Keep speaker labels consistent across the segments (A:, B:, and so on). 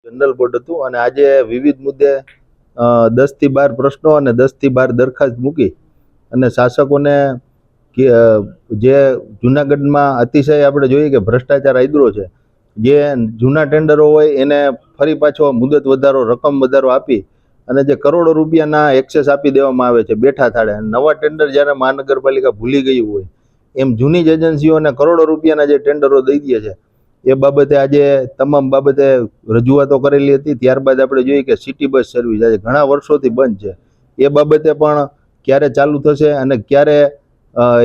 A: General board હતું અને આજે વિવિધ મુદ્દે 10 થી 12 પ્રશ્નો અને 10 થી 12 દરખાસ્ત મૂકી અને શાસકોને જે જૂનાગઢમાં અતિશય આપણે જોઈએ કે ભ્રષ્ટાચાર આદરો છે, જે જૂના ટેન્ડરો હોય એને ફરી પાછો મુદત વધારો, રકમ વધારો આપી અને જે કરોડો રૂપિયાના એક્સેસ આપી દેવામાં આવે છે બેઠા થાળે. નવા ટેન્ડર જ્યારે મહાનગરપાલિકા ભૂલી ગયું હોય એમ જૂની જ એજન્સીઓને કરોડો રૂપિયાના જે ટેન્ડરો દઈ દે છે. એ બાબતે આજે તમામ બાબતે રજૂઆતો કરેલી હતી. ત્યારબાદ આપણે જોઈએ કે સિટી બસ સર્વિસ આજે ઘણા વર્ષોથી બંધ છે. એ બાબતે પણ ક્યારે ચાલુ થશે અને ક્યારે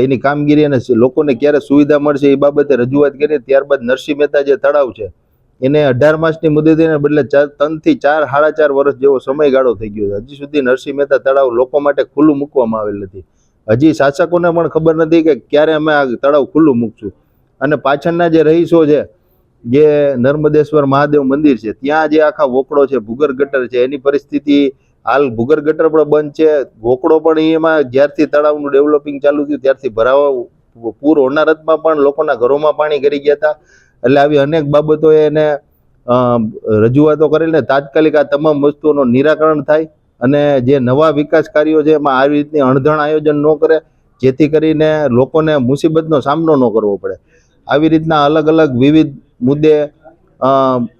A: એની કામગીરી અને લોકોને ક્યારે સુવિધા મળશે એ બાબતે રજૂઆત કરી. ત્યારબાદ નરસિંહ મહેતા જે તળાવ છે એને 18 માસની મુદતને બદલે 3 થી 4 સાડા 4 વર્ષ જેવો સમયગાળો થઈ ગયો છે. હજી સુધી નરસિંહ મહેતા તળાવ લોકો માટે ખુલ્લું મૂકવામાં આવેલ નથી. હજી શાસકોને પણ ખબર નથી કે ક્યારે અમે આ તળાવ ખુલ્લું મૂકશું. અને પાછળના જે રહીશો છે, જે નર્મદેશ્વર મહાદેવ મંદિર છે, ત્યાં જે આખા વોકડો છે, ભૂગર ગટર છે, એની પરિસ્થિતિ હાલ ભૂગર ગટર પણ બંધ છે. વોકડો પણ એમાં જ્યારથી તળાવનું ડેવલપિંગ ચાલુ થયું ત્યારથી ભરાવા પૂર હોનારતમાં પણ લોકોના ઘરોમાં પાણી ગરી ગયા હતા. એટલે આવી અનેક બાબતો એને રજૂઆતો કરીને તાત્કાલિક આ તમામ વસ્તુઓનું નિરાકરણ થાય અને જે નવા વિકાસ કાર્યો છે એમાં આવી રીતની અણધણ આયોજન ન કરે, જેથી કરીને લોકોને મુસીબતનો સામનો ન કરવો પડે. આવી રીતના અલગ અલગ વિવિધ મુદ્દે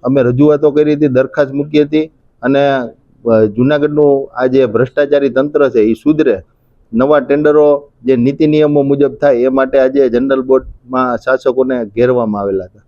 A: અમે રજૂઆતો કરી હતી, દરખાસ્ત મૂકી હતી અને જૂનાગઢનું આ જે ભ્રષ્ટાચારી તંત્ર છે એ સુધરે, નવા ટેન્ડરો જે નીતિ નિયમો મુજબ થાય એ માટે આજે જનરલ બોર્ડમાં શાસકોને ઘેરવામાં આવેલા હતા.